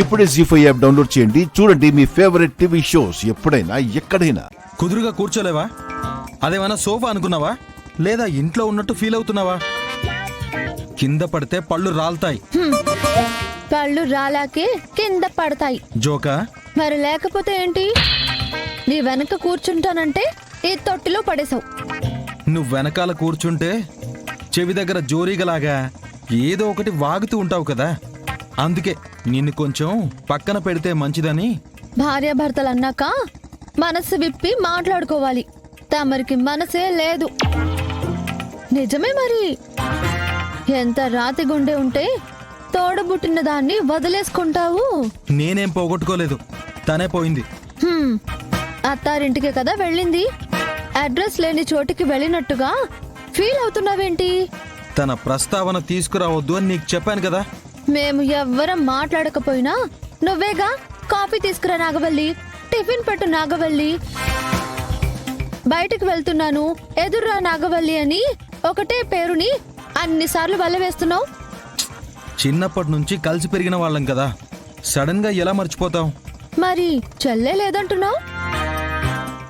ఇప్పుడే జీ5 app download చేయండి. చూడండి మీ ఫేవరెట్ టీవీ షోస్ ఎప్పుడైనా ఎక్కడైనా. కుదురుగా కూర్చోలేవా? అదేమన్నా సోఫా అనుకున్నావా? లేదా ఇంట్లో ఉన్నట్టు ఫీల్ అవుతున్నావా? కింద పడితే పళ్ళు రాల్తాయి. పళ్ళు రాలాకే కింద పడతాయి. జోకా? మరి లేకపోతే ఏంటి? నీ వెనక కూర్చుంటానంటే ఈ తొట్టిలో పడేశావు. నువ్వు వెనకాల కూర్చుంటే చెవి దగ్గర జోరీగలాగా ఏదో ఒకటి వాగుతూ ఉంటావు కదా, అందుకే నిన్ను కొంచెం పక్కన పెడితే మంచిదని. భార్యాభర్తలు అన్నాక మనసు విప్పి మాట్లాడుకోవాలి. తమరికి మనసే లేదు. నిజమే మరి. ఎంత రాతి గుండె ఉంటే తోడబుట్టిన దాన్ని వదిలేసుకుంటావు. నేనేం పోగొట్టుకోలేదు, తనే పోయింది. అత్తారింటికే కదా వెళ్ళింది. అడ్రస్ లేని చోటికి వెళ్ళినట్టుగా ఫీల్ అవుతున్నావేంటి? తన ప్రస్తావన తీసుకురావద్దు అని నీకు చెప్పాను కదా. మేము ఎవ్వరం మాట్లాడకపోయినా నువ్వేగా కాఫీ తీసుకురా నాగవల్లి, టిఫిన్ పెట్టు నాగవల్లి, బయటకు వెళ్తున్నాను ఎదుర్రా నాగవల్లి అని ఒకటే పేరుని అన్నిసార్లు వల్లవేస్తున్నావు. చిన్నప్పటి నుంచి కలిసి పెరిగిన వాళ్ళం కదా, సడన్ గా ఎలా మర్చిపోతాం? మరి చెల్లే లేదంటున్నావు?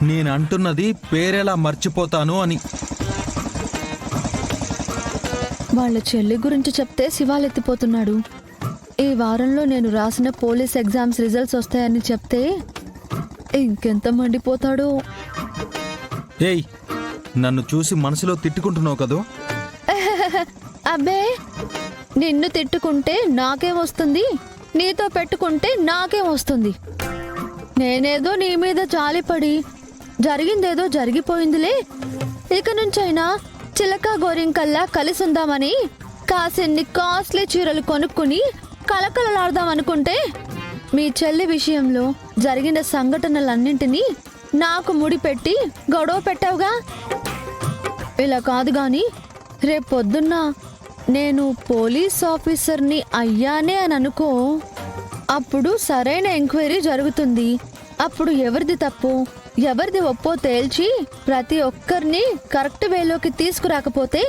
నేను అంటున్నది పేరెలా మర్చిపోతాను అని. వాళ్ళ చెల్లి గురించి చెప్తే శివాలెత్తిపోతున్నాడు. ఈ వారంలో నేను రాసిన పోలీస్ ఎగ్జామ్స్ రిజల్ట్స్ వస్తాయని చెప్తే ఇంకెంత మండిపోతాడో. ఏయ్, నన్ను చూసి మనసులో తిట్టుకుంటున్నావు కదూ? అబ్బే, నిన్ను తిట్టుకుంటే నాకేం వస్తుంది, నీతో పెట్టుకుంటే నాకేం వస్తుంది. నేనేదో నీ మీద జాలిపడి జరిగిందేదో జరిగిపోయిందిలే, ఇక నుంచైనా చిలక గోరింకల్లా కలిసుందామని కాసిన్ని కాస్ట్లీ చీరలు కొనుక్కుని కలకలలాడదామనుకుంటే మీ చెల్లి విషయంలో జరిగిన సంఘటనలన్నింటినీ నాకు ముడిపెట్టి గొడవ పెట్టావుగా. ఇలా కాదు గాని రేపొద్దున్న నేను పోలీస్ ఆఫీసర్ని అయ్యానే అని అనుకో, అప్పుడు సరైన ఎంక్వైరీ జరుగుతుంది. అప్పుడు ఎవరిది తప్పు ఎవరిది ఒప్పో తేల్చి ప్రతి ఒక్కరిని కరెక్ట్ వేలోకి తీసుకురాకపోతే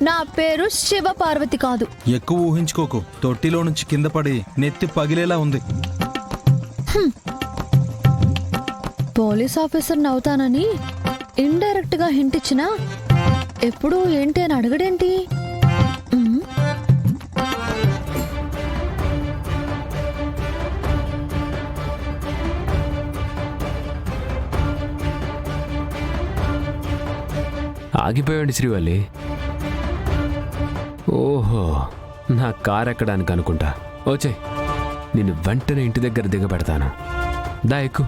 నా పేరు శివ పార్వతి కాదు. ఎక్కువ ఊహించుకోకు, తొట్టిలో నుంచి కింద పడి నెత్తి పగిలేలా ఉంది. పోలీస్ ఆఫీసర్ని అవుతానని ఇండైరెక్ట్ గా హింట్ ఇచ్చినా ఎప్పుడు ఏంటి అని అడగడేంటి? ఆగిపోయాడు శ్రీవల్లి. ఓహో, నా కారు ఎక్కడానికి అనుకుంటా. వచ్చే, నేను వెంటనే ఇంటి దగ్గర దిగబెడతాను. దా ఎక్కు.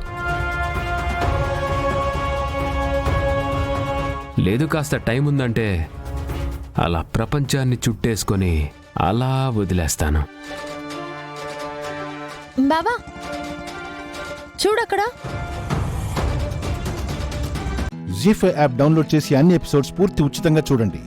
లేదు, కాస్త టైం ఉందంటే అలా ప్రపంచాన్ని చుట్టేసుకొని అలా వదిలేస్తాను. బాబా చూడక్కడ. జీ5 యాప్ డౌన్లోడ్ చేసి అన్ని ఎపిసోడ్స్ పూర్తి ఉచితంగా చూడండి.